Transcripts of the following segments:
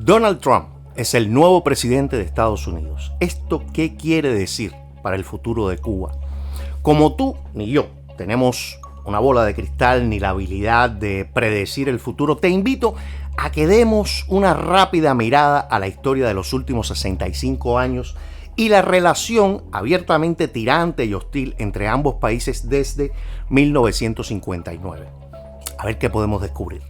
Donald Trump es el nuevo presidente de Estados Unidos. ¿Esto qué quiere decir para el futuro de Cuba? Como tú ni yo tenemos una bola de cristal ni la habilidad de predecir el futuro, te invito a que demos una rápida mirada a la historia de los últimos 65 años y la relación abiertamente tirante y hostil entre ambos países desde 1959. A ver qué podemos descubrir.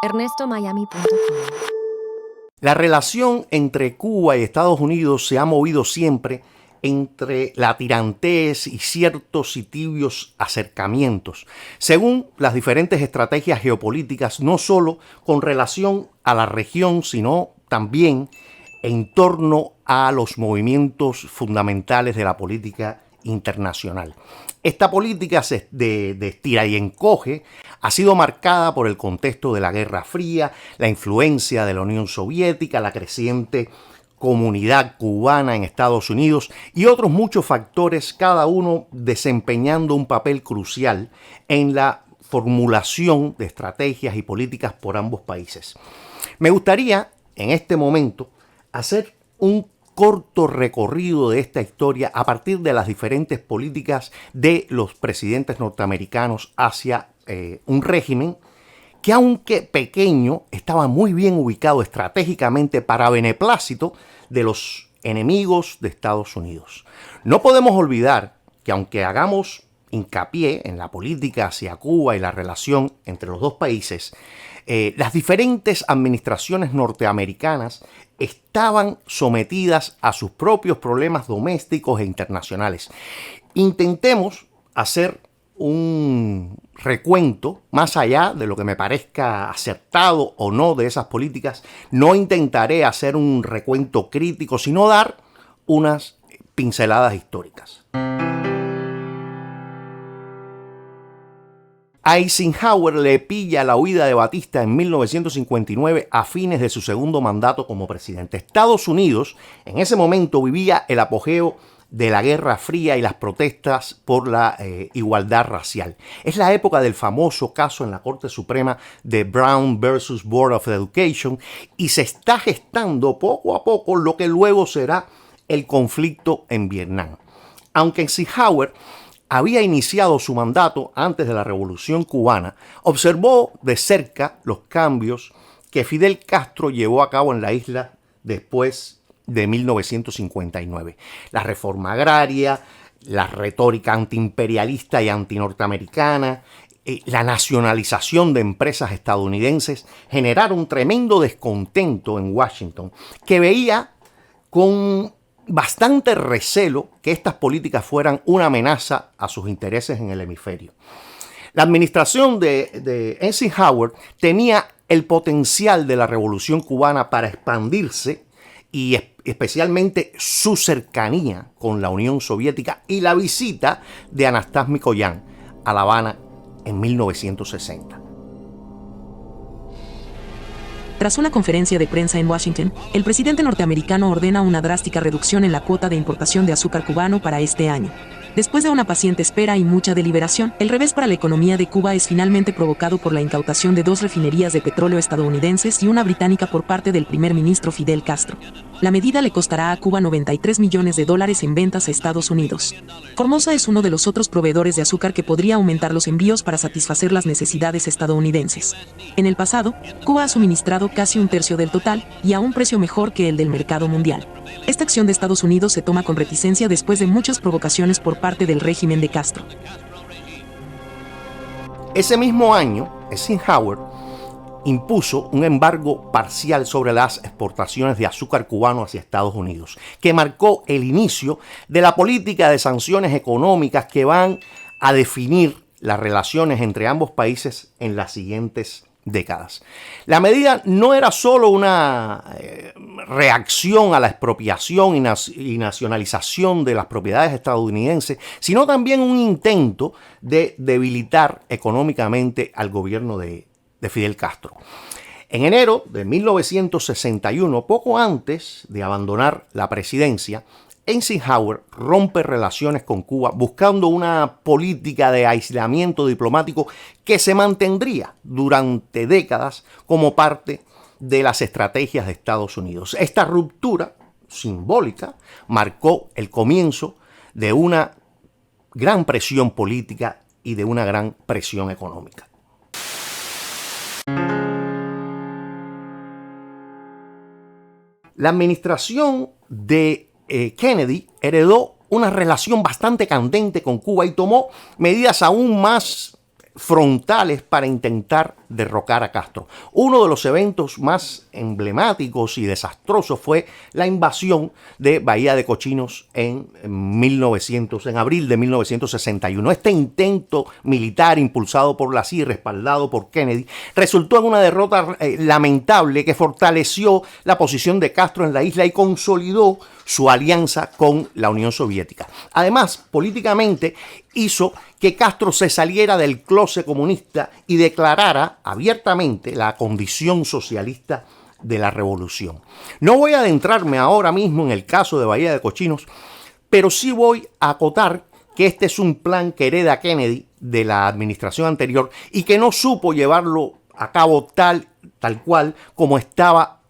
ErnestoMiami.com. La relación entre Cuba y Estados Unidos se ha movido siempre entre la tirantez y ciertos y tibios acercamientos, según las diferentes estrategias geopolíticas, no solo con relación a la región, sino también en torno a los movimientos fundamentales de la política internacional. Esta política de estira y encoge ha sido marcada por el contexto de la Guerra Fría, la influencia de la Unión Soviética, la creciente comunidad cubana en Estados Unidos y otros muchos factores, cada uno desempeñando un papel crucial en la formulación de estrategias y políticas por ambos países. Me gustaría, en este momento, hacer un corto recorrido de esta historia a partir de las diferentes políticas de los presidentes norteamericanos hacia un régimen que, aunque pequeño, estaba muy bien ubicado estratégicamente para beneplácito de los enemigos de Estados Unidos. No podemos olvidar que, aunque hagamos hincapié en la política hacia Cuba y la relación entre los dos países, las diferentes administraciones norteamericanas estaban sometidas a sus propios problemas domésticos e internacionales. Intentemos hacer un recuento más allá de lo que me parezca acertado o no de esas políticas. No intentaré hacer un recuento crítico, sino dar unas pinceladas históricas. Eisenhower le pilla la huida de Batista en 1959 a fines de su segundo mandato como presidente. Estados Unidos en ese momento vivía el apogeo de la Guerra Fría y las protestas por la igualdad racial. Es la época del famoso caso en la Corte Suprema de Brown versus Board of Education y se está gestando poco a poco lo que luego será el conflicto en Vietnam. Aunque Eisenhower había iniciado su mandato antes de la Revolución Cubana, observó de cerca los cambios que Fidel Castro llevó a cabo en la isla después de 1959. La reforma agraria, la retórica antiimperialista y antinorteamericana, la nacionalización de empresas estadounidenses generaron un tremendo descontento en Washington, que veía con bastante recelo que estas políticas fueran una amenaza a sus intereses en el hemisferio. La administración de Eisenhower tenía el potencial de la Revolución Cubana para expandirse y especialmente su cercanía con la Unión Soviética y la visita de Anastas Mikoyan a La Habana en 1960. Tras una conferencia de prensa en Washington, el presidente norteamericano ordena una drástica reducción en la cuota de importación de azúcar cubano para este año. Después de una paciente espera y mucha deliberación, el revés para la economía de Cuba es finalmente provocado por la incautación de 2 refinerías de petróleo estadounidenses y una británica por parte del primer ministro Fidel Castro. La medida le costará a Cuba $93 millones en ventas a Estados Unidos. Formosa es uno de los otros proveedores de azúcar que podría aumentar los envíos para satisfacer las necesidades estadounidenses. En el pasado, Cuba ha suministrado casi un tercio del total y a un precio mejor que el del mercado mundial. Esta acción de Estados Unidos se toma con reticencia después de muchas provocaciones por parte del régimen de Castro. Ese mismo año, Eisenhower impuso un embargo parcial sobre las exportaciones de azúcar cubano hacia Estados Unidos, que marcó el inicio de la política de sanciones económicas que van a definir las relaciones entre ambos países en las siguientes décadas. La medida no era solo una reacción a la expropiación y nacionalización de las propiedades estadounidenses, sino también un intento de debilitar económicamente al gobierno de Fidel Castro. En enero de 1961, poco antes de abandonar la presidencia, Eisenhower rompe relaciones con Cuba buscando una política de aislamiento diplomático que se mantendría durante décadas como parte de las estrategias de Estados Unidos. Esta ruptura simbólica marcó el comienzo de una gran presión política y de una gran presión económica. La administración de Kennedy heredó una relación bastante candente con Cuba y tomó medidas aún más frontales para intentar derrocar a Castro. Uno de los eventos más emblemáticos y desastrosos fue la invasión de Bahía de Cochinos en abril de 1961. Este intento militar impulsado por la CIA y respaldado por Kennedy resultó en una derrota lamentable que fortaleció la posición de Castro en la isla y consolidó su alianza con la Unión Soviética. Además, políticamente hizo que Castro se saliera del closet comunista y declarara abiertamente la condición socialista de la revolución. No voy a adentrarme ahora mismo en el caso de Bahía de Cochinos, pero sí voy a acotar que este es un plan que hereda Kennedy de la administración anterior y que no supo llevarlo a cabo tal cual como estaba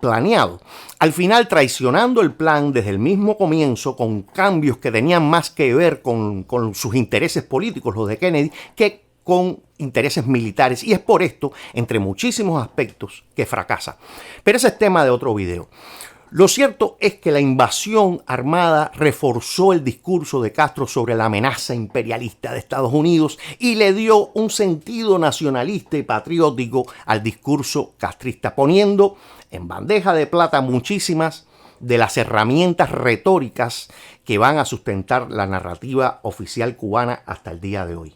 planeado. Al final, traicionando el plan desde el mismo comienzo, con cambios que tenían más que ver con sus intereses políticos, los de Kennedy, que con intereses militares. Y es por esto, entre muchísimos aspectos, que fracasa. Pero ese es tema de otro video. Lo cierto es que la invasión armada reforzó el discurso de Castro sobre la amenaza imperialista de Estados Unidos y le dio un sentido nacionalista y patriótico al discurso castrista, poniendo en bandeja de plata muchísimas de las herramientas retóricas que van a sustentar la narrativa oficial cubana hasta el día de hoy.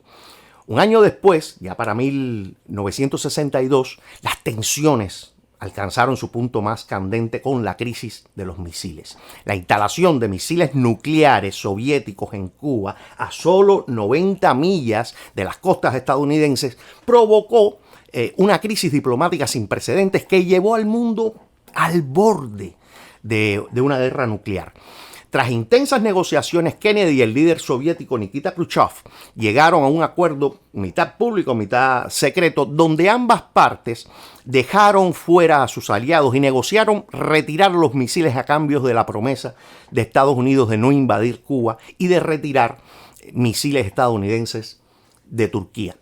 Un año después, ya para 1962, las tensiones alcanzaron su punto más candente con la crisis de los misiles. La instalación de misiles nucleares soviéticos en Cuba a solo 90 millas de las costas estadounidenses provocó una crisis diplomática sin precedentes que llevó al mundo al borde de una guerra nuclear. Tras intensas negociaciones, Kennedy y el líder soviético Nikita Khrushchev llegaron a un acuerdo mitad público, mitad secreto, donde ambas partes dejaron fuera a sus aliados y negociaron retirar los misiles a cambio de la promesa de Estados Unidos de no invadir Cuba y de retirar misiles estadounidenses de Turquía.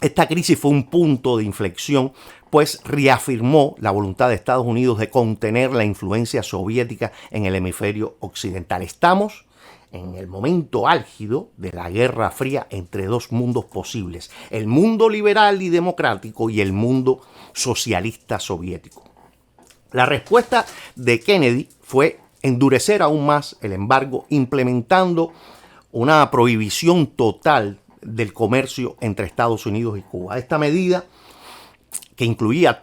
Esta crisis fue un punto de inflexión, pues reafirmó la voluntad de Estados Unidos de contener la influencia soviética en el hemisferio occidental. Estamos en el momento álgido de la Guerra Fría entre dos mundos posibles, el mundo liberal y democrático y el mundo socialista soviético. La respuesta de Kennedy fue endurecer aún más el embargo, implementando una prohibición total del comercio entre Estados Unidos y Cuba. Esta medida, que incluía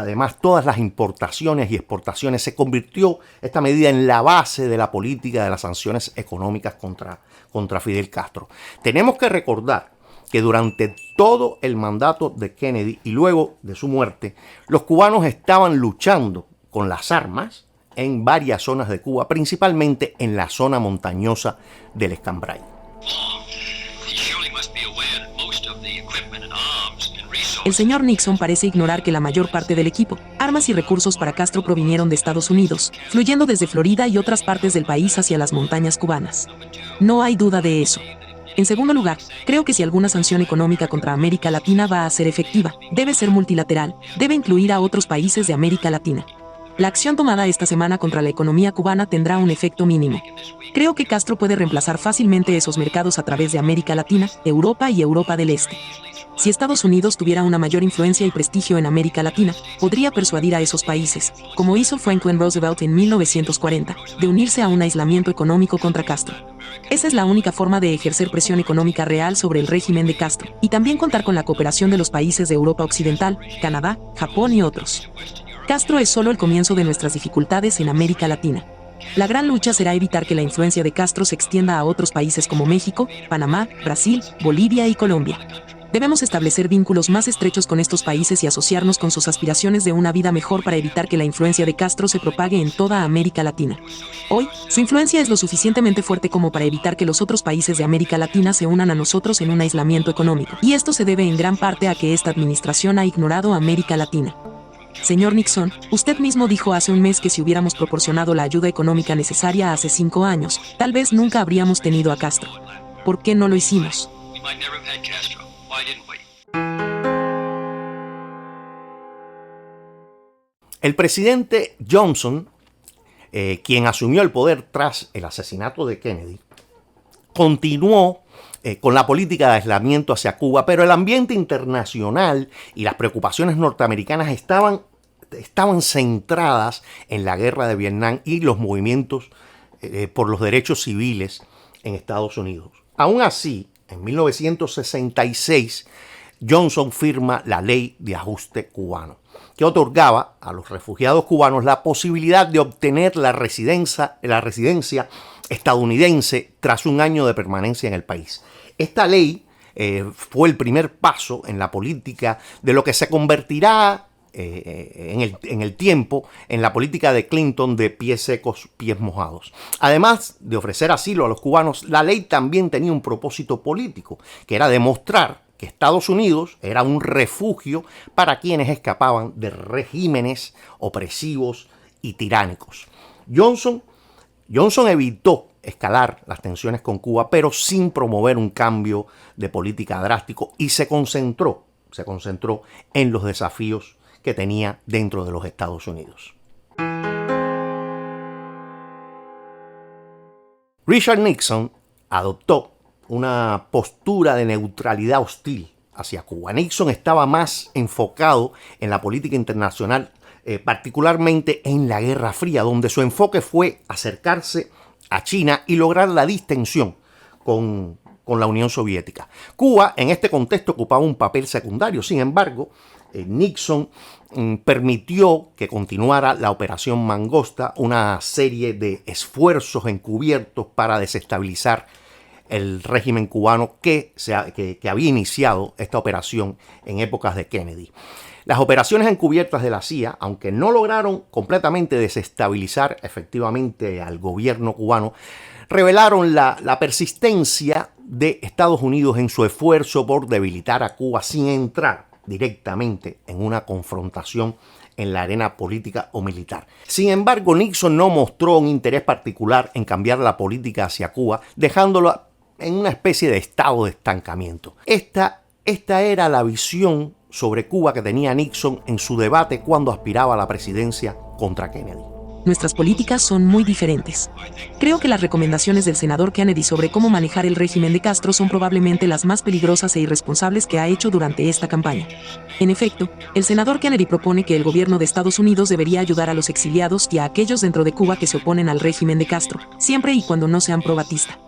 además todas las importaciones y exportaciones, se convirtió esta medida en la base de la política de las sanciones económicas contra Fidel Castro. Tenemos que recordar que durante todo el mandato de Kennedy y luego de su muerte, los cubanos estaban luchando con las armas en varias zonas de Cuba, principalmente en la zona montañosa del Escambray. El señor Nixon parece ignorar que la mayor parte del equipo, armas y recursos para Castro provinieron de Estados Unidos, fluyendo desde Florida y otras partes del país hacia las montañas cubanas. No hay duda de eso. En segundo lugar, creo que si alguna sanción económica contra América Latina va a ser efectiva, debe ser multilateral, debe incluir a otros países de América Latina. La acción tomada esta semana contra la economía cubana tendrá un efecto mínimo. Creo que Castro puede reemplazar fácilmente esos mercados a través de América Latina, Europa y Europa del Este. Si Estados Unidos tuviera una mayor influencia y prestigio en América Latina, podría persuadir a esos países, como hizo Franklin Roosevelt en 1940, de unirse a un aislamiento económico contra Castro. Esa es la única forma de ejercer presión económica real sobre el régimen de Castro, y también contar con la cooperación de los países de Europa Occidental, Canadá, Japón y otros. Castro es solo el comienzo de nuestras dificultades en América Latina. La gran lucha será evitar que la influencia de Castro se extienda a otros países como México, Panamá, Brasil, Bolivia y Colombia. Debemos establecer vínculos más estrechos con estos países y asociarnos con sus aspiraciones de una vida mejor para evitar que la influencia de Castro se propague en toda América Latina. Hoy, su influencia es lo suficientemente fuerte como para evitar que los otros países de América Latina se unan a nosotros en un aislamiento económico. Y esto se debe en gran parte a que esta administración ha ignorado a América Latina. Señor Nixon, usted mismo dijo hace un mes que si hubiéramos proporcionado la ayuda económica necesaria hace 5 años, tal vez nunca habríamos tenido a Castro. ¿Por qué no lo hicimos? El presidente Johnson, quien asumió el poder tras el asesinato de Kennedy, continuó con la política de aislamiento hacia Cuba, pero el ambiente internacional y las preocupaciones norteamericanas estaban centradas en la guerra de Vietnam y los movimientos por los derechos civiles en Estados Unidos. Aún así, en 1966, Johnson firma la Ley de Ajuste Cubano, que otorgaba a los refugiados cubanos la posibilidad de obtener la residencia estadounidense tras un año de permanencia en el país. Esta ley fue el primer paso en la política de lo que se convertirá en el tiempo en la política de Clinton de pies secos, pies mojados. Además de ofrecer asilo a los cubanos, la ley también tenía un propósito político, que era demostrar que Estados Unidos era un refugio para quienes escapaban de regímenes opresivos y tiránicos. Johnson evitó escalar las tensiones con Cuba, pero sin promover un cambio de política drástico, y se concentró en los desafíos que tenía dentro de los Estados Unidos. Richard Nixon adoptó una postura de neutralidad hostil hacia Cuba. Nixon estaba más enfocado en la política internacional, particularmente en la Guerra Fría, donde su enfoque fue acercarse a China y lograr la distensión con la Unión Soviética. Cuba en este contexto ocupaba un papel secundario. Sin embargo, Nixon permitió que continuara la Operación Mangosta, una serie de esfuerzos encubiertos para desestabilizar el régimen cubano que había iniciado esta operación en épocas de Kennedy. Las operaciones encubiertas de la CIA, aunque no lograron completamente desestabilizar efectivamente al gobierno cubano, revelaron la persistencia de Estados Unidos en su esfuerzo por debilitar a Cuba sin entrar directamente en una confrontación en la arena política o militar. Sin embargo, Nixon no mostró un interés particular en cambiar la política hacia Cuba, dejándolo en una especie de estado de estancamiento. Esta era la visión sobre Cuba que tenía Nixon en su debate cuando aspiraba a la presidencia contra Kennedy. Nuestras políticas son muy diferentes. Creo que las recomendaciones del senador Kennedy sobre cómo manejar el régimen de Castro son probablemente las más peligrosas e irresponsables que ha hecho durante esta campaña. En efecto, el senador Kennedy propone que el gobierno de Estados Unidos debería ayudar a los exiliados y a aquellos dentro de Cuba que se oponen al régimen de Castro, siempre y cuando no sean pro-batista.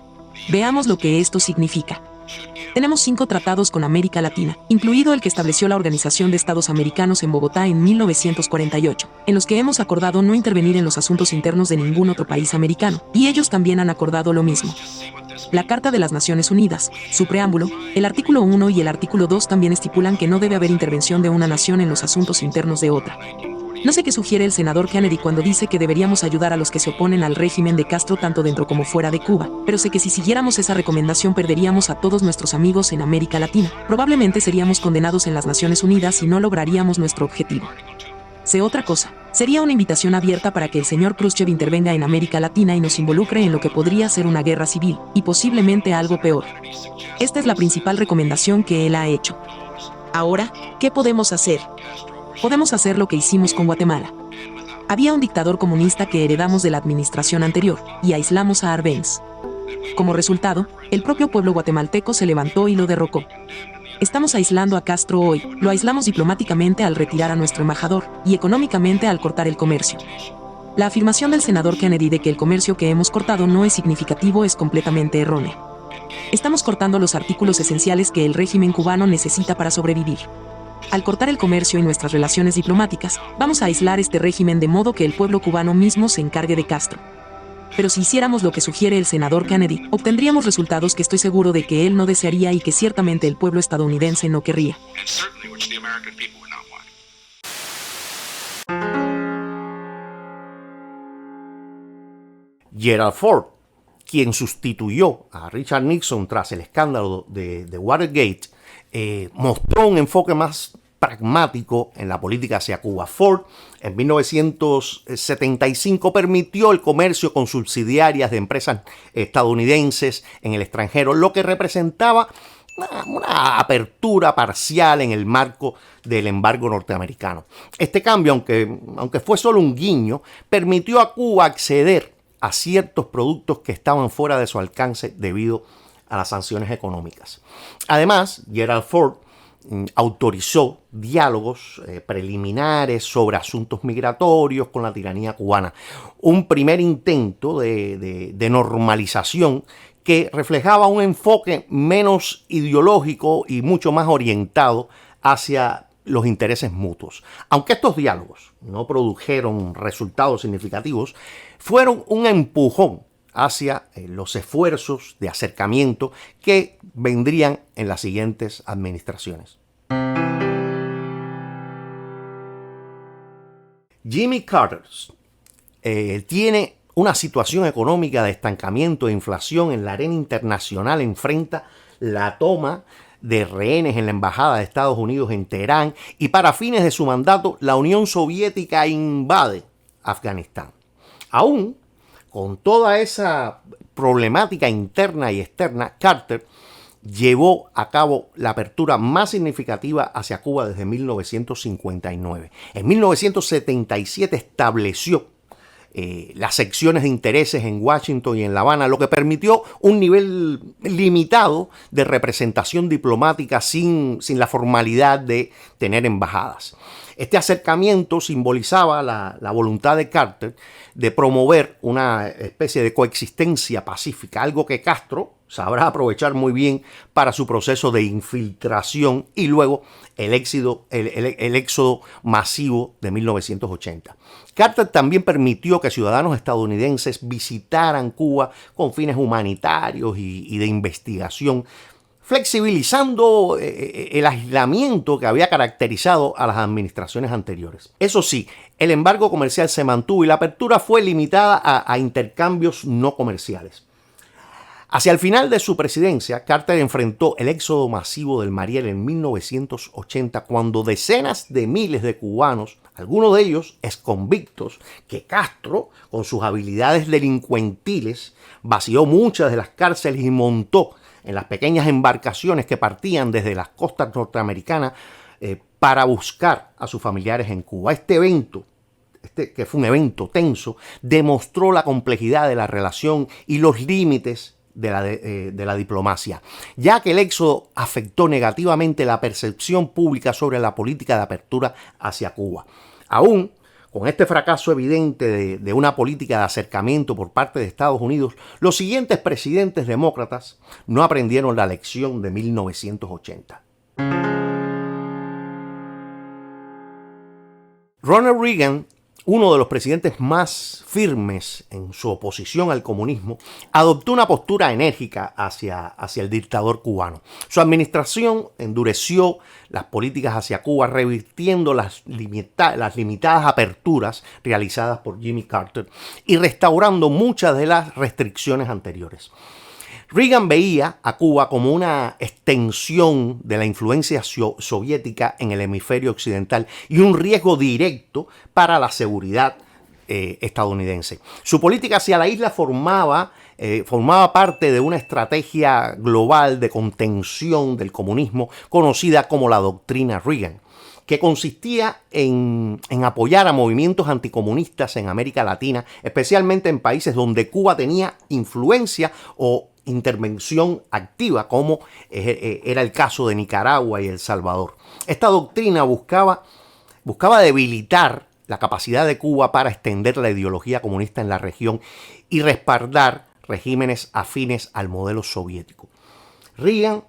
Veamos lo que esto significa. Tenemos 5 tratados con América Latina, incluido el que estableció la Organización de Estados Americanos en Bogotá en 1948, en los que hemos acordado no intervenir en los asuntos internos de ningún otro país americano, y ellos también han acordado lo mismo. La Carta de las Naciones Unidas, su preámbulo, el artículo 1 y el artículo 2 también estipulan que no debe haber intervención de una nación en los asuntos internos de otra. No sé qué sugiere el senador Kennedy cuando dice que deberíamos ayudar a los que se oponen al régimen de Castro tanto dentro como fuera de Cuba, pero sé que si siguiéramos esa recomendación perderíamos a todos nuestros amigos en América Latina. Probablemente seríamos condenados en las Naciones Unidas y no lograríamos nuestro objetivo. Sé otra cosa. Sería una invitación abierta para que el señor Khrushchev intervenga en América Latina y nos involucre en lo que podría ser una guerra civil, y posiblemente algo peor. Esta es la principal recomendación que él ha hecho. Ahora, ¿qué podemos hacer? Podemos hacer lo que hicimos con Guatemala. Había un dictador comunista que heredamos de la administración anterior, y aislamos a Arbenz. Como resultado, el propio pueblo guatemalteco se levantó y lo derrocó. Estamos aislando a Castro hoy, lo aislamos diplomáticamente al retirar a nuestro embajador, y económicamente al cortar el comercio. La afirmación del senador Kennedy de que el comercio que hemos cortado no es significativo es completamente errónea. Estamos cortando los artículos esenciales que el régimen cubano necesita para sobrevivir. Al cortar el comercio y nuestras relaciones diplomáticas, vamos a aislar este régimen de modo que el pueblo cubano mismo se encargue de Castro. pero si hiciéramos lo que sugiere el senador Kennedy, obtendríamos resultados que estoy seguro de que él no desearía y que ciertamente el pueblo estadounidense no querría. Gerald Ford, quien sustituyó a Richard Nixon tras el escándalo de Watergate, mostró un enfoque más pragmático en la política hacia Cuba. Ford en 1975 permitió el comercio con subsidiarias de empresas estadounidenses en el extranjero, lo que representaba una apertura parcial en el marco del embargo norteamericano. Este cambio, aunque fue solo un guiño, permitió a Cuba acceder a ciertos productos que estaban fuera de su alcance debido a las sanciones económicas. Además, Gerald Ford autorizó diálogos preliminares sobre asuntos migratorios con la tiranía cubana. Un primer intento de normalización que reflejaba un enfoque menos ideológico y mucho más orientado hacia los intereses mutuos. Aunque estos diálogos no produjeron resultados significativos, fueron un empujón hacia los esfuerzos de acercamiento que vendrían en las siguientes administraciones. Jimmy Carter tiene una situación económica de estancamiento e inflación en la arena internacional, enfrenta la toma de rehenes en la embajada de Estados Unidos en Teherán y para fines de su mandato la Unión Soviética invade Afganistán. Aún con toda esa problemática interna y externa, Carter llevó a cabo la apertura más significativa hacia Cuba desde 1959. En 1977 estableció las secciones de intereses en Washington y en La Habana, lo que permitió un nivel limitado de representación diplomática sin la formalidad de tener embajadas. Este acercamiento simbolizaba la voluntad de Carter de promover una especie de coexistencia pacífica, algo que Castro sabrá aprovechar muy bien para su proceso de infiltración y luego el éxodo masivo de 1980. Carter también permitió que ciudadanos estadounidenses visitaran Cuba con fines humanitarios y de investigación, flexibilizando el aislamiento que había caracterizado a las administraciones anteriores. Eso sí, el embargo comercial se mantuvo y la apertura fue limitada a intercambios no comerciales. Hacia el final de su presidencia, Carter enfrentó el éxodo masivo del Mariel en 1980, cuando decenas de miles de cubanos, algunos de ellos exconvictos, que Castro, con sus habilidades delincuentiles, vació muchas de las cárceles y montó en las pequeñas embarcaciones que partían desde las costas norteamericanas para buscar a sus familiares en Cuba. Este evento, que fue un evento tenso, demostró la complejidad de la relación y los límites de la diplomacia, ya que el éxodo afectó negativamente la percepción pública sobre la política de apertura hacia Cuba. Aún con este fracaso evidente de una política de acercamiento por parte de Estados Unidos, los siguientes presidentes demócratas no aprendieron la lección de 1980. Ronald Reagan, uno de los presidentes más firmes en su oposición al comunismo, adoptó una postura enérgica hacia el dictador cubano. Su administración endureció las políticas hacia Cuba, revirtiendo las limitadas aperturas realizadas por Jimmy Carter y restaurando muchas de las restricciones anteriores. Reagan veía a Cuba como una extensión de la influencia soviética en el hemisferio occidental y un riesgo directo para la seguridad estadounidense. Su política hacia la isla formaba parte de una estrategia global de contención del comunismo conocida como la doctrina Reagan, que consistía en apoyar a movimientos anticomunistas en América Latina, especialmente en países donde Cuba tenía influencia o intervención activa, como era el caso de Nicaragua y El Salvador. Esta doctrina buscaba debilitar la capacidad de Cuba para extender la ideología comunista en la región y respaldar regímenes afines al modelo soviético. Reagan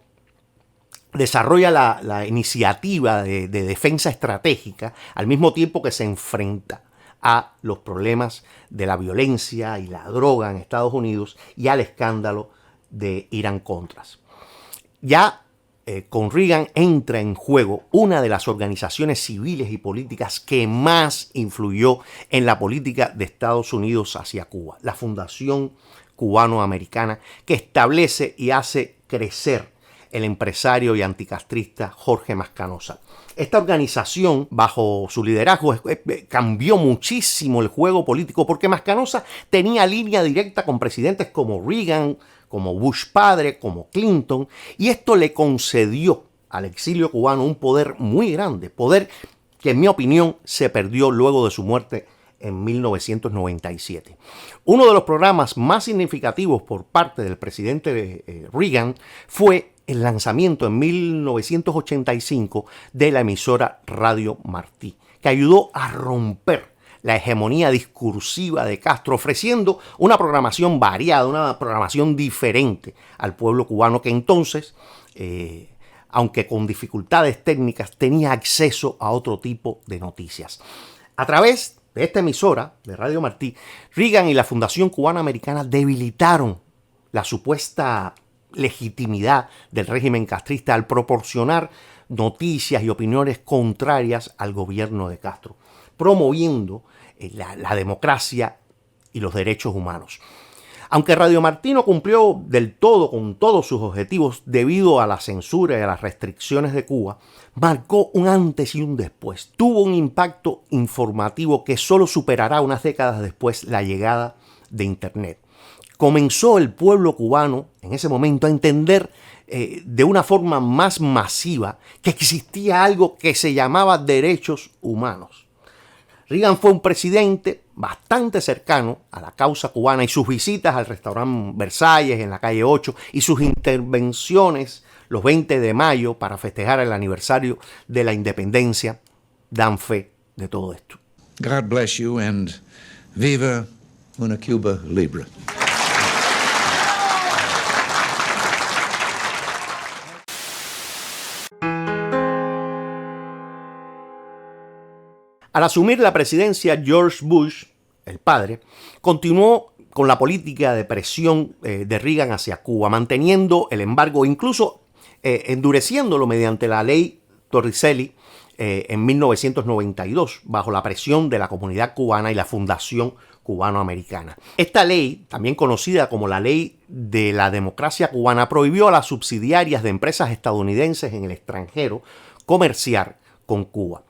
desarrolla la iniciativa de defensa estratégica al mismo tiempo que se enfrenta a los problemas de la violencia y la droga en Estados Unidos y al escándalo de Irán-Contras. Ya con Reagan entra en juego una de las organizaciones civiles y políticas que más influyó en la política de Estados Unidos hacia Cuba, la Fundación Cubano-Americana, que establece y hace crecer el empresario y anticastrista Jorge Mascanosa. Esta organización, bajo su liderazgo, cambió muchísimo el juego político porque Mascanosa tenía línea directa con presidentes como Reagan, como Bush padre, como Clinton, y esto le concedió al exilio cubano un poder muy grande, poder que en mi opinión se perdió luego de su muerte en 1997. Uno de los programas más significativos por parte del presidente Reagan fue el lanzamiento en 1985 de la emisora Radio Martí, que ayudó a romper la hegemonía discursiva de Castro, ofreciendo una programación variada, una programación diferente al pueblo cubano que entonces, aunque con dificultades técnicas, tenía acceso a otro tipo de noticias. A través de esta emisora de Radio Martí, Reagan y la Fundación Cubano-Americana debilitaron la supuesta legitimidad del régimen castrista al proporcionar noticias y opiniones contrarias al gobierno de Castro, promoviendo la democracia y los derechos humanos. Aunque Radio Martí no cumplió del todo con todos sus objetivos debido a la censura y a las restricciones de Cuba, marcó un antes y un después. Tuvo un impacto informativo que solo superará unas décadas después la llegada de Internet. Comenzó el pueblo cubano en ese momento a entender de una forma más masiva que existía algo que se llamaba derechos humanos. Reagan fue un presidente bastante cercano a la causa cubana y sus visitas al restaurante Versalles en la calle 8 y sus intervenciones los 20 de mayo para festejar el aniversario de la independencia dan fe de todo esto. God bless you and viva una Cuba libre. Al asumir la presidencia, George Bush, el padre, continuó con la política de presión de Reagan hacia Cuba, manteniendo el embargo, incluso endureciéndolo mediante la ley Torricelli en 1992, bajo la presión de la comunidad cubana y la Fundación Cubano-Americana. Esta ley, también conocida como la Ley de la Democracia Cubana, prohibió a las subsidiarias de empresas estadounidenses en el extranjero comerciar con Cuba,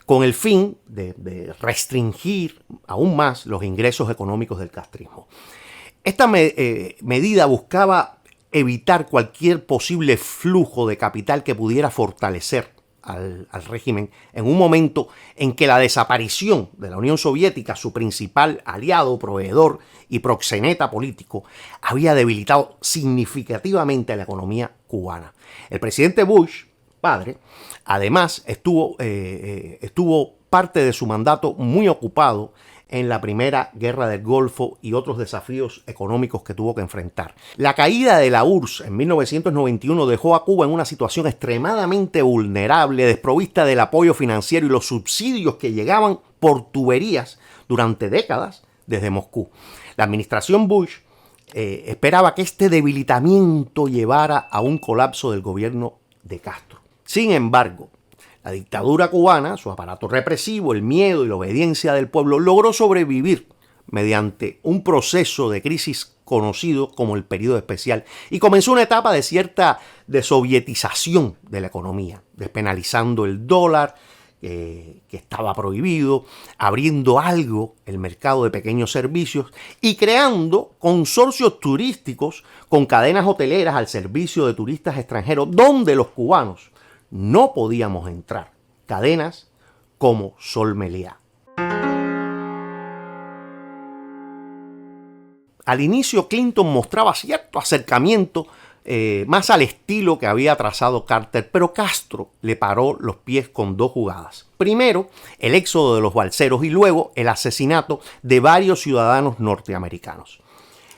con el fin de restringir aún más los ingresos económicos del castrismo. Esta medida buscaba evitar cualquier posible flujo de capital que pudiera fortalecer al régimen en un momento en que la desaparición de la Unión Soviética, su principal aliado, proveedor y proxeneta político, había debilitado significativamente la economía cubana. El presidente Bush, padre, además estuvo parte de su mandato muy ocupado en la primera guerra del Golfo y otros desafíos económicos que tuvo que enfrentar. La caída de la URSS en 1991 dejó a Cuba en una situación extremadamente vulnerable, desprovista del apoyo financiero y los subsidios que llegaban por tuberías durante décadas desde Moscú. La administración Bush esperaba que este debilitamiento llevara a un colapso del gobierno de Castro. Sin embargo, la dictadura cubana, su aparato represivo, el miedo y la obediencia del pueblo logró sobrevivir mediante un proceso de crisis conocido como el periodo especial y comenzó una etapa de cierta desovietización de la economía, despenalizando el dólar que estaba prohibido, abriendo algo el mercado de pequeños servicios y creando consorcios turísticos con cadenas hoteleras al servicio de turistas extranjeros donde los cubanos no podíamos entrar, cadenas como Sol Meliá. Al inicio Clinton mostraba cierto acercamiento más al estilo que había trazado Carter, pero Castro le paró los pies con dos jugadas. Primero, el éxodo de los balseros y luego el asesinato de varios ciudadanos norteamericanos.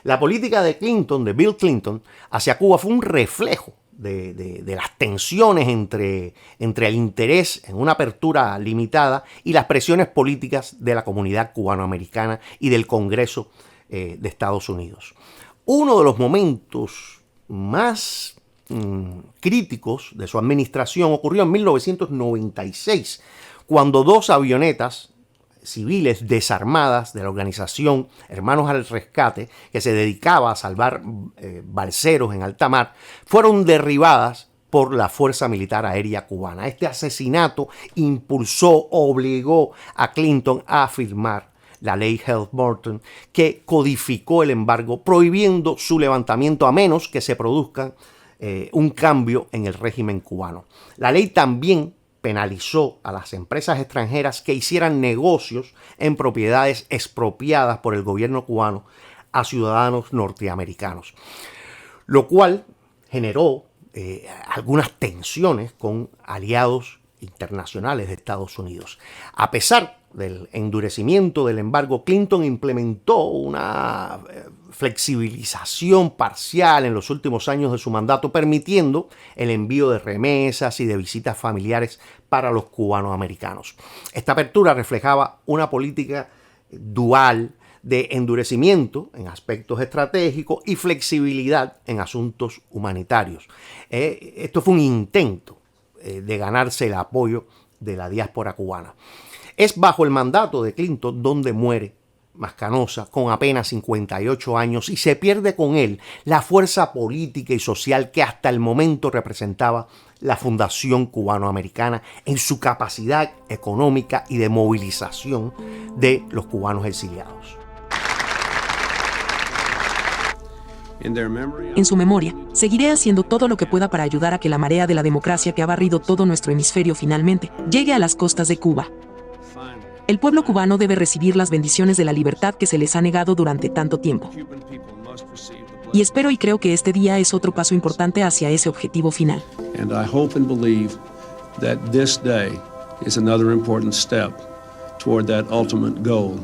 La política de Clinton, de Bill Clinton, hacia Cuba fue un reflejo de las tensiones entre el interés en una apertura limitada y las presiones políticas de la comunidad cubanoamericana y del Congreso de Estados Unidos. Uno de los momentos más críticos de su administración ocurrió en 1996, cuando dos avionetas civiles desarmadas de la organización Hermanos al Rescate, que se dedicaba a salvar balseros en alta mar, fueron derribadas por la Fuerza Militar Aérea Cubana. Este asesinato obligó a Clinton a firmar la ley Helms-Burton, que codificó el embargo, prohibiendo su levantamiento a menos que se produzca un cambio en el régimen cubano. La ley también penalizó a las empresas extranjeras que hicieran negocios en propiedades expropiadas por el gobierno cubano a ciudadanos norteamericanos, lo cual generó algunas tensiones con aliados internacionales de Estados Unidos. A pesar del endurecimiento del embargo, Clinton implementó una flexibilización parcial en los últimos años de su mandato, permitiendo el envío de remesas y de visitas familiares para los cubanoamericanos. Esta apertura reflejaba una política dual de endurecimiento en aspectos estratégicos y flexibilidad en asuntos humanitarios. Esto fue un intento de ganarse el apoyo de la diáspora cubana. Es bajo el mandato de Clinton donde muere Mascanosa con apenas 58 años y se pierde con él la fuerza política y social que hasta el momento representaba la Fundación Cubanoamericana en su capacidad económica y de movilización de los cubanos exiliados. En su memoria, seguiré haciendo todo lo que pueda para ayudar a que la marea de la democracia que ha barrido todo nuestro hemisferio finalmente llegue a las costas de Cuba. El pueblo cubano debe recibir las bendiciones de la libertad que se les ha negado durante tanto tiempo. Y espero y creo que este día es otro paso importante hacia ese objetivo final. And I hope and believe that this day is another important step toward that ultimate goal.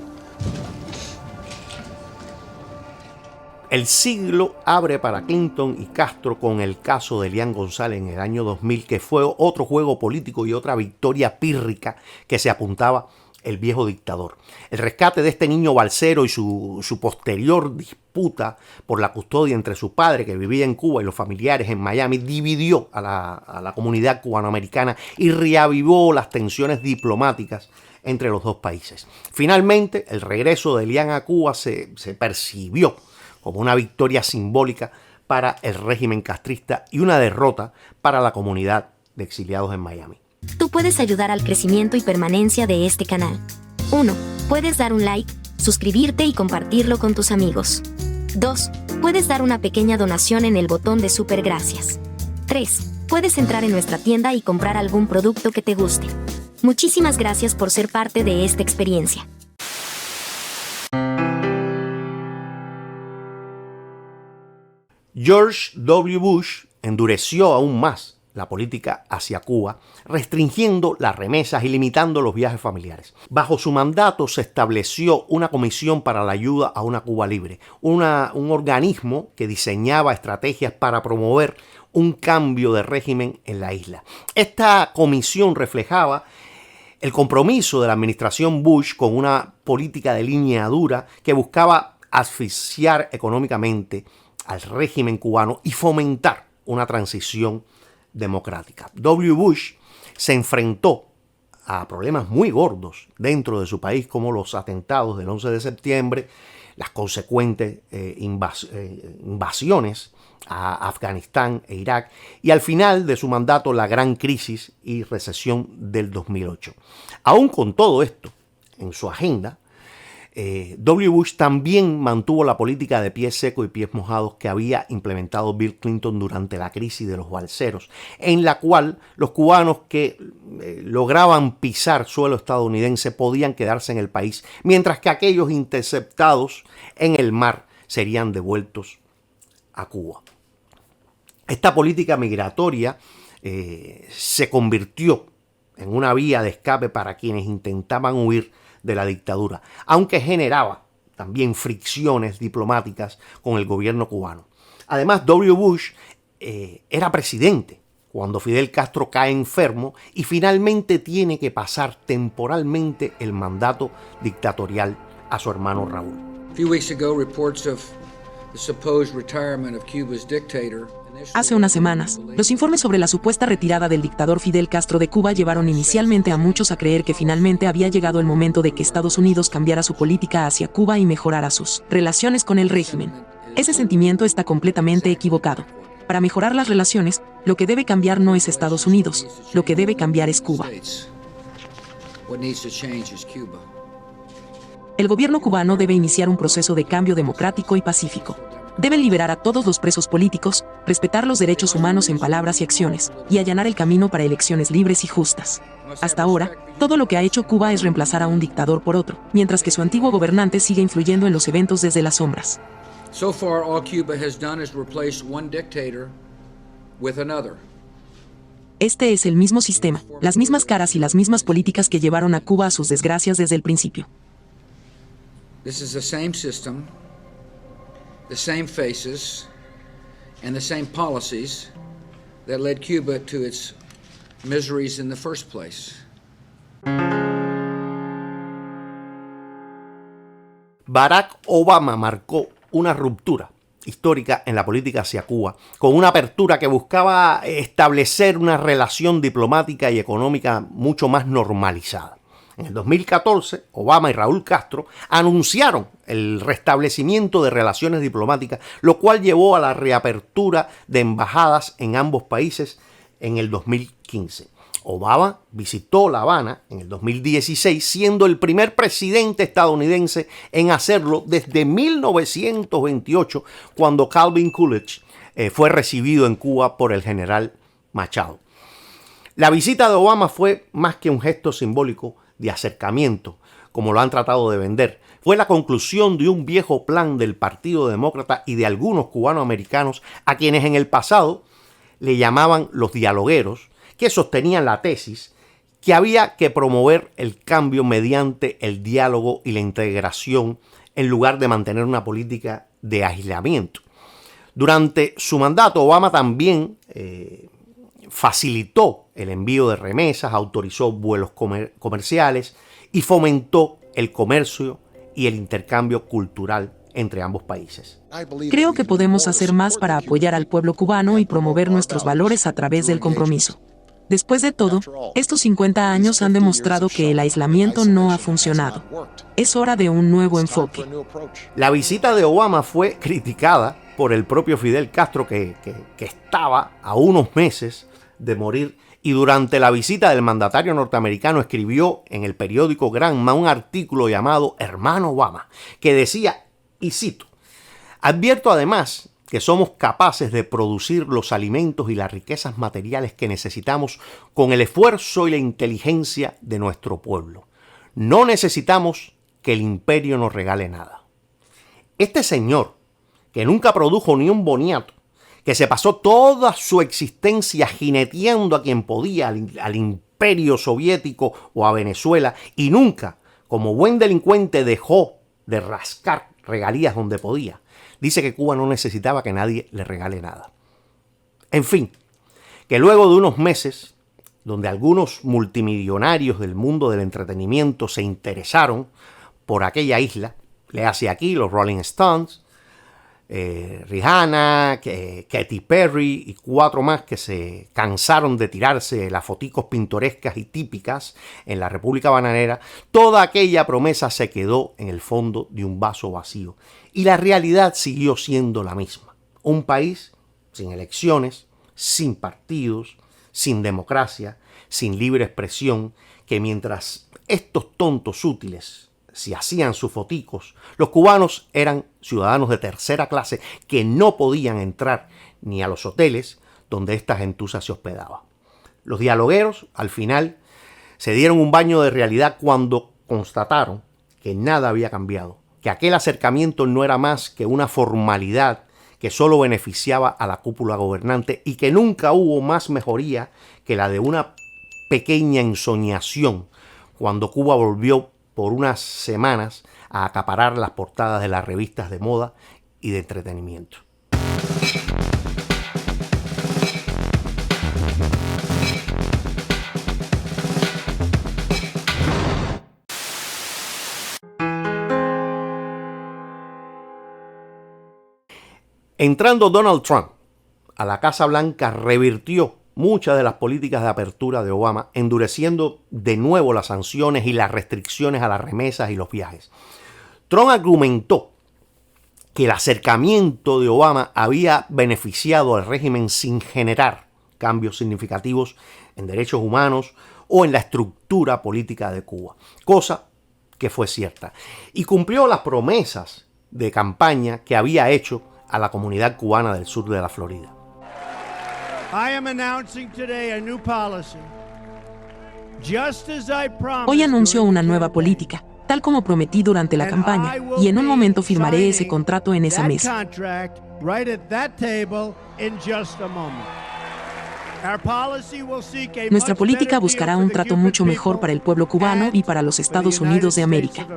El siglo abre para Clinton y Castro con el caso de Elian González en el año 2000, que fue otro juego político y otra victoria pírrica que se apuntaba el viejo dictador. El rescate de este niño balsero y su posterior disputa por la custodia entre su padre, que vivía en Cuba, y los familiares en Miami, dividió a la comunidad cubanoamericana y reavivó las tensiones diplomáticas entre los dos países. Finalmente, el regreso de Elian a Cuba se percibió como una victoria simbólica para el régimen castrista y una derrota para la comunidad de exiliados en Miami. Tú puedes ayudar al crecimiento y permanencia de este canal. 1. Puedes dar un like, suscribirte y compartirlo con tus amigos. 2. Puedes dar una pequeña donación en el botón de Super Gracias. 3. Puedes entrar en nuestra tienda y comprar algún producto que te guste. Muchísimas gracias por ser parte de esta experiencia. George W. Bush endureció aún más la política hacia Cuba, restringiendo las remesas y limitando los viajes familiares. Bajo su mandato se estableció una comisión para la ayuda a una Cuba libre, un organismo que diseñaba estrategias para promover un cambio de régimen en la isla. Esta comisión reflejaba el compromiso de la administración Bush con una política de línea dura que buscaba asfixiar económicamente al régimen cubano y fomentar una transición democrática. W. Bush se enfrentó a problemas muy gordos dentro de su país, como los atentados del 11 de septiembre, las consecuentes invasiones a Afganistán e Irak, y al final de su mandato la gran crisis y recesión del 2008. Aún con todo esto en su agenda, W. Bush también mantuvo la política de pies secos y pies mojados que había implementado Bill Clinton durante la crisis de los balseros, en la cual los cubanos que lograban pisar suelo estadounidense podían quedarse en el país, mientras que aquellos interceptados en el mar serían devueltos a Cuba. Esta política migratoria se convirtió en una vía de escape para quienes intentaban huir de la dictadura, aunque generaba también fricciones diplomáticas con el gobierno cubano. Además, W. Bush era presidente cuando Fidel Castro cae enfermo y finalmente tiene que pasar temporalmente el mandato dictatorial a su hermano Raúl. A few weeks ago, reports of the supposed retirement of Cuba's dictator. Hace unas semanas, los informes sobre la supuesta retirada del dictador Fidel Castro de Cuba llevaron inicialmente a muchos a creer que finalmente había llegado el momento de que Estados Unidos cambiara su política hacia Cuba y mejorara sus relaciones con el régimen. Ese sentimiento está completamente equivocado. Para mejorar las relaciones, lo que debe cambiar no es Estados Unidos, lo que debe cambiar es Cuba. El gobierno cubano debe iniciar un proceso de cambio democrático y pacífico. Deben liberar a todos los presos políticos, respetar los derechos humanos en palabras y acciones, y allanar el camino para elecciones libres y justas. Hasta ahora, todo lo que ha hecho Cuba es reemplazar a un dictador por otro, mientras que su antiguo gobernante sigue influyendo en los eventos desde las sombras. So far, all Cuba has done is replace one dictator with another. Este es el mismo sistema, las mismas caras y las mismas políticas que llevaron a Cuba a sus desgracias desde el principio. This is the same system, the same faces, and the same policies that led Cuba to its miseries in the first place. Barack Obama marcó una ruptura histórica en la política hacia Cuba, con una apertura que buscaba establecer una relación diplomática y económica mucho más normalizada. En el 2014, Obama y Raúl Castro anunciaron el restablecimiento de relaciones diplomáticas, lo cual llevó a la reapertura de embajadas en ambos países en el 2015. Obama visitó La Habana en el 2016, siendo el primer presidente estadounidense en hacerlo desde 1928, cuando Calvin Coolidge fue recibido en Cuba por el general Machado. La visita de Obama fue más que un gesto simbólico de acercamiento, como lo han tratado de vender. Fue la conclusión de un viejo plan del Partido Demócrata y de algunos cubanoamericanos a quienes en el pasado le llamaban los dialogueros, que sostenían la tesis que había que promover el cambio mediante el diálogo y la integración en lugar de mantener una política de aislamiento. Durante su mandato, Obama también facilitó el envío de remesas, autorizó vuelos comerciales y fomentó el comercio y el intercambio cultural entre ambos países. Creo que podemos hacer más para apoyar al pueblo cubano y promover nuestros valores a través del compromiso. Después de todo, estos 50 años han demostrado que el aislamiento no ha funcionado. Es hora de un nuevo enfoque. La visita de Obama fue criticada por el propio Fidel Castro, que estaba a unos meses de morir, y durante la visita del mandatario norteamericano escribió en el periódico Granma un artículo llamado Hermano Obama, que decía, y cito: advierto además que somos capaces de producir los alimentos y las riquezas materiales que necesitamos con el esfuerzo y la inteligencia de nuestro pueblo. No necesitamos que el imperio nos regale nada. Este señor, que nunca produjo ni un boniato, que se pasó toda su existencia jineteando a quien podía, al imperio soviético o a Venezuela, y nunca, como buen delincuente, dejó de rascar regalías donde podía, dice que Cuba no necesitaba que nadie le regale nada. En fin, que luego de unos meses, donde algunos multimillonarios del mundo del entretenimiento se interesaron por aquella isla, le hace aquí los Rolling Stones, Rihanna, Katy Perry y 4 más que se cansaron de tirarse las foticos pintorescas y típicas en la República Bananera, toda aquella promesa se quedó en el fondo de un vaso vacío y la realidad siguió siendo la misma. Un país sin elecciones, sin partidos, sin democracia, sin libre expresión, que mientras estos tontos útiles si hacían sus foticos, los cubanos eran ciudadanos de tercera clase que no podían entrar ni a los hoteles donde esta gentuza se hospedaba. Los dialogueros, al final, se dieron un baño de realidad cuando constataron que nada había cambiado, que aquel acercamiento no era más que una formalidad que solo beneficiaba a la cúpula gobernante y que nunca hubo más mejoría que la de una pequeña ensoñación cuando Cuba volvió por unas semanas a acaparar las portadas de las revistas de moda y de entretenimiento. Entrando Donald Trump a la Casa Blanca, revirtió muchas de las políticas de apertura de Obama, endureciendo de nuevo las sanciones y las restricciones a las remesas y los viajes. Trump argumentó que el acercamiento de Obama había beneficiado al régimen sin generar cambios significativos en derechos humanos o en la estructura política de Cuba, cosa que fue cierta. Y cumplió las promesas de campaña que había hecho a la comunidad cubana del sur de la Florida. Hoy anuncio una nueva política, tal como prometí durante la campaña, y en un momento firmaré ese contrato en esa mesa. Nuestra política buscará un trato mucho mejor para el pueblo cubano y para los Estados Unidos de América.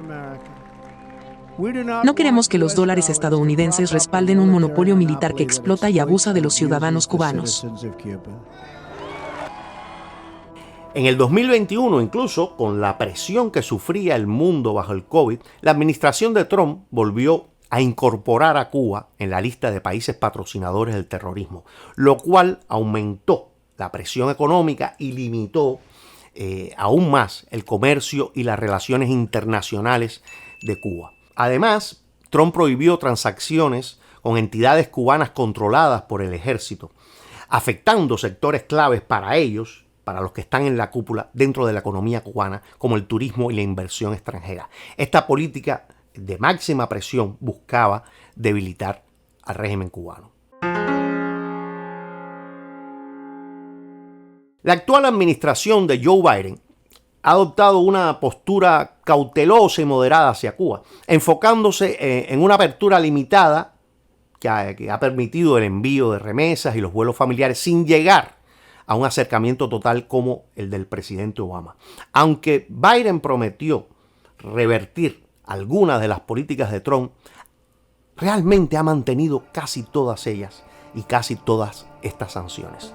No queremos que los dólares estadounidenses respalden un monopolio militar que explota y abusa de los ciudadanos cubanos. En el 2021, incluso con la presión que sufría el mundo bajo el COVID, la administración de Trump volvió a incorporar a Cuba en la lista de países patrocinadores del terrorismo, lo cual aumentó la presión económica y limitó aún más el comercio y las relaciones internacionales de Cuba. Además, Trump prohibió transacciones con entidades cubanas controladas por el ejército, afectando sectores claves para ellos, para los que están en la cúpula dentro de la economía cubana, como el turismo y la inversión extranjera. Esta política de máxima presión buscaba debilitar al régimen cubano. La actual administración de Joe Biden ha adoptado una postura cautelosa y moderada hacia Cuba, enfocándose en una apertura limitada que ha permitido el envío de remesas y los vuelos familiares sin llegar a un acercamiento total como el del presidente Obama. Aunque Biden prometió revertir algunas de las políticas de Trump, realmente ha mantenido casi todas ellas y casi todas estas sanciones.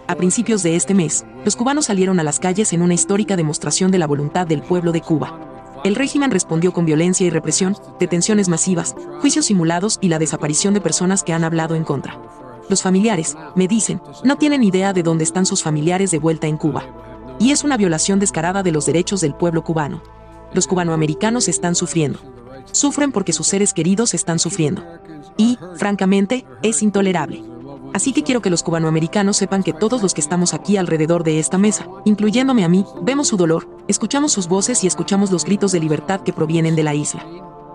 A principios de este mes, los cubanos salieron a las calles en una histórica demostración de la voluntad del pueblo de Cuba. El régimen respondió con violencia y represión, detenciones masivas, juicios simulados y la desaparición de personas que han hablado en contra. Los familiares, me dicen, no tienen idea de dónde están sus familiares de vuelta en Cuba. Y es una violación descarada de los derechos del pueblo cubano. Los cubanoamericanos están sufriendo. Sufren porque sus seres queridos están sufriendo. Y, francamente, es intolerable. Así que quiero que los cubanoamericanos sepan que todos los que estamos aquí alrededor de esta mesa, incluyéndome a mí, vemos su dolor, escuchamos sus voces y escuchamos los gritos de libertad que provienen de la isla.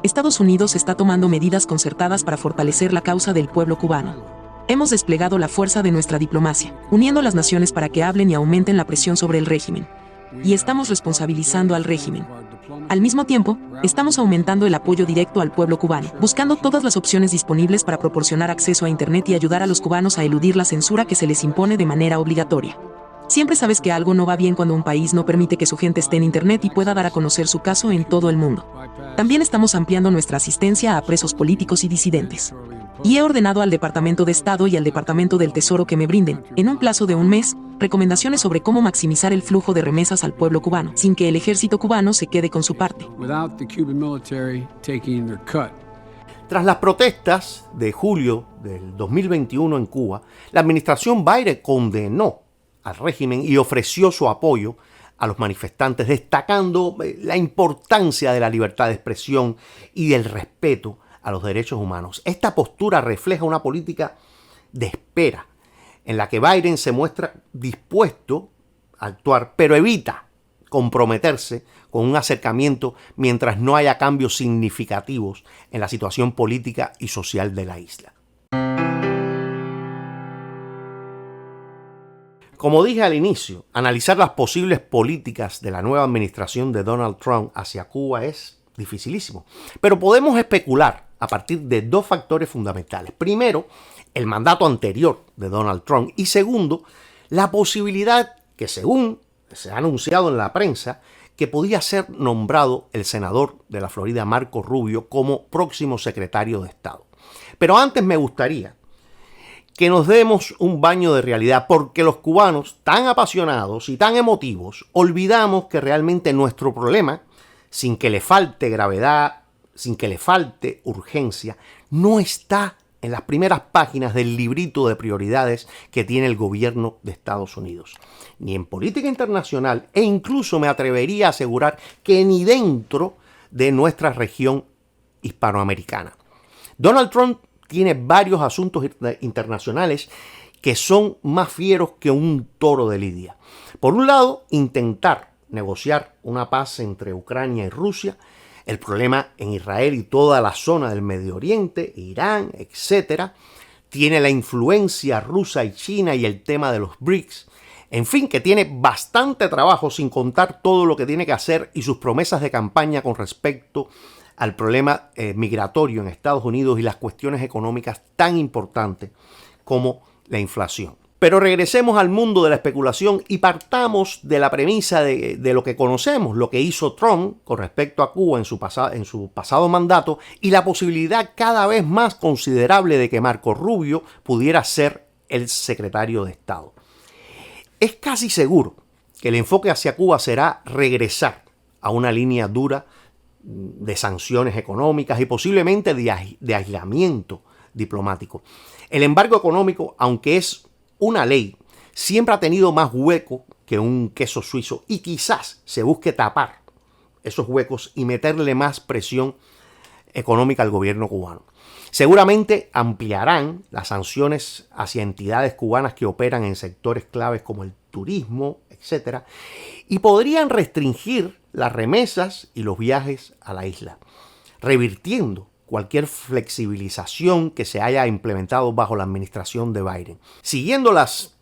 Estados Unidos está tomando medidas concertadas para fortalecer la causa del pueblo cubano. Hemos desplegado la fuerza de nuestra diplomacia, uniendo las naciones para que hablen y aumenten la presión sobre el régimen. Y estamos responsabilizando al régimen. Al mismo tiempo, estamos aumentando el apoyo directo al pueblo cubano, buscando todas las opciones disponibles para proporcionar acceso a Internet y ayudar a los cubanos a eludir la censura que se les impone de manera obligatoria. Siempre sabes que algo no va bien cuando un país no permite que su gente esté en Internet y pueda dar a conocer su caso en todo el mundo. También estamos ampliando nuestra asistencia a presos políticos y disidentes. Y he ordenado al Departamento de Estado y al Departamento del Tesoro que me brinden, en un plazo de un mes, recomendaciones sobre cómo maximizar el flujo de remesas al pueblo cubano, sin que el ejército cubano se quede con su parte. Tras las protestas de julio del 2021 en Cuba, la administración Biden condenó al régimen y ofreció su apoyo a los manifestantes, destacando la importancia de la libertad de expresión y del respeto a los derechos humanos. Esta postura refleja una política de espera, en la que Biden se muestra dispuesto a actuar, pero evita comprometerse con un acercamiento mientras no haya cambios significativos en la situación política y social de la isla. Como dije al inicio, analizar las posibles políticas de la nueva administración de Donald Trump hacia Cuba es dificilísimo, pero podemos especular a partir de dos factores fundamentales. Primero, el mandato anterior de Donald Trump y segundo, la posibilidad que según se ha anunciado en la prensa que podía ser nombrado el senador de la Florida, Marco Rubio, como próximo secretario de Estado. Pero antes me gustaría que nos demos un baño de realidad, porque los cubanos, tan apasionados y tan emotivos, olvidamos que realmente nuestro problema, sin que le falte gravedad, sin que le falte urgencia, no está en las primeras páginas del librito de prioridades que tiene el gobierno de Estados Unidos, ni en política internacional, e incluso me atrevería a asegurar que ni dentro de nuestra región hispanoamericana. Donald Trump tiene varios asuntos internacionales que son más fieros que un toro de lidia. Por un lado, intentar negociar una paz entre Ucrania y Rusia, el problema en Israel y toda la zona del Medio Oriente, Irán, etc. Tiene la influencia rusa y China y el tema de los BRICS. En fin, que tiene bastante trabajo, sin contar todo lo que tiene que hacer y sus promesas de campaña con respecto al problema migratorio en Estados Unidos y las cuestiones económicas tan importantes como la inflación. Pero regresemos al mundo de la especulación y partamos de la premisa de lo que conocemos, lo que hizo Trump con respecto a Cuba en su pasado mandato y la posibilidad cada vez más considerable de que Marco Rubio pudiera ser el secretario de Estado. Es casi seguro que el enfoque hacia Cuba será regresar a una línea dura de sanciones económicas y posiblemente de aislamiento diplomático. El embargo económico, aunque es una ley, siempre ha tenido más hueco que un queso suizo y quizás se busque tapar esos huecos y meterle más presión económica al gobierno cubano. Seguramente ampliarán las sanciones hacia entidades cubanas que operan en sectores claves como el turismo, etc. Y podrían restringir las remesas y los viajes a la isla, revirtiendo cualquier flexibilización que se haya implementado bajo la administración de Biden. Siguiendo las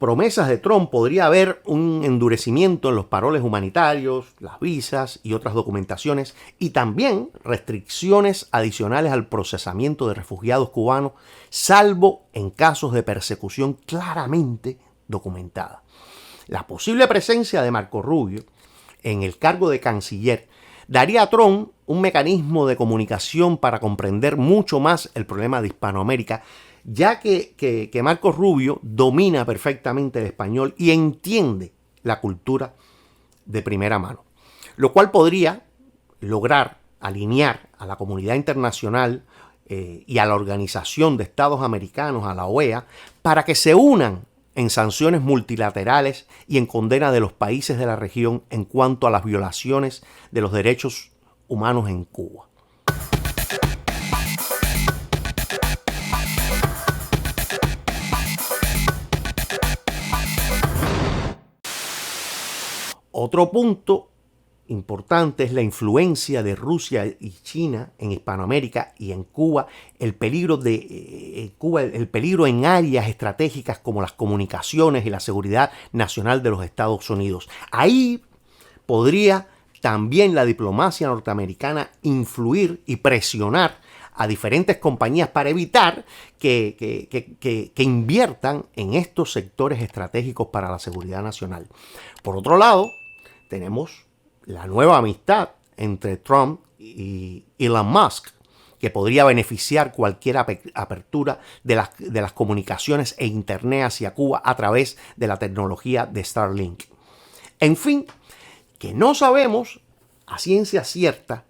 promesas de Trump, podría haber un endurecimiento en los paroles humanitarios, las visas y otras documentaciones, y también restricciones adicionales al procesamiento de refugiados cubanos, salvo en casos de persecución claramente documentada. La posible presencia de Marco Rubio en el cargo de canciller daría a Trump un mecanismo de comunicación para comprender mucho más el problema de Hispanoamérica, ya que Marco Rubio domina perfectamente el español y entiende la cultura de primera mano, lo cual podría lograr alinear a la comunidad internacional y a la Organización de Estados Americanos, a la OEA, para que se unan en sanciones multilaterales y en condena de los países de la región en cuanto a las violaciones de los derechos humanos en Cuba. Otro punto importante es la influencia de Rusia y China en Hispanoamérica y en Cuba, el peligro en áreas estratégicas como las comunicaciones y la seguridad nacional de los Estados Unidos. Ahí podría también la diplomacia norteamericana influir y presionar a diferentes compañías para evitar que inviertan en estos sectores estratégicos para la seguridad nacional. Por otro lado, tenemos la nueva amistad entre Trump y Elon Musk, que podría beneficiar cualquier apertura de las comunicaciones e Internet hacia Cuba a través de la tecnología de Starlink. En fin, que no sabemos a ciencia cierta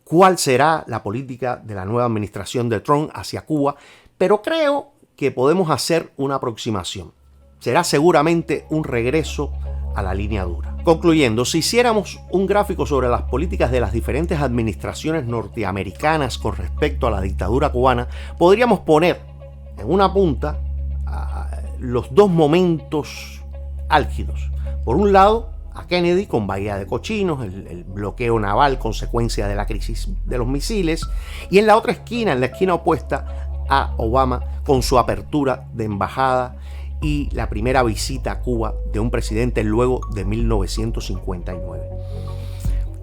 cuál será la política de la nueva administración de Trump hacia Cuba, pero creo que podemos hacer una aproximación. Será seguramente un regreso a la línea dura. Concluyendo, si hiciéramos un gráfico sobre las políticas de las diferentes administraciones norteamericanas con respecto a la dictadura cubana, podríamos poner en una punta los dos momentos álgidos. Por un lado, a Kennedy con Bahía de Cochinos, el bloqueo naval consecuencia de la crisis de los misiles, y en la otra esquina, en la esquina opuesta, a Obama con su apertura de embajada y la primera visita a Cuba de un presidente luego de 1959.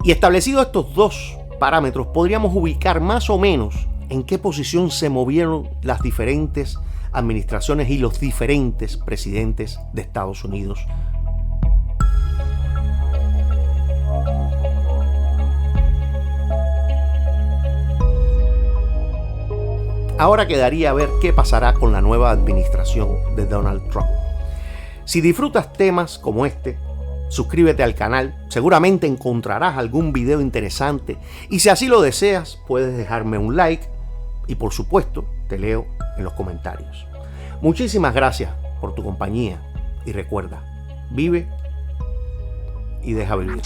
Y establecidos estos dos parámetros, podríamos ubicar más o menos en qué posición se movieron las diferentes administraciones y los diferentes presidentes de Estados Unidos. Ahora quedaría ver qué pasará con la nueva administración de Donald Trump. Si disfrutas temas como este, suscríbete al canal, seguramente encontrarás algún video interesante y si así lo deseas puedes dejarme un like y por supuesto te leo en los comentarios. Muchísimas gracias por tu compañía y recuerda, vive y deja vivir.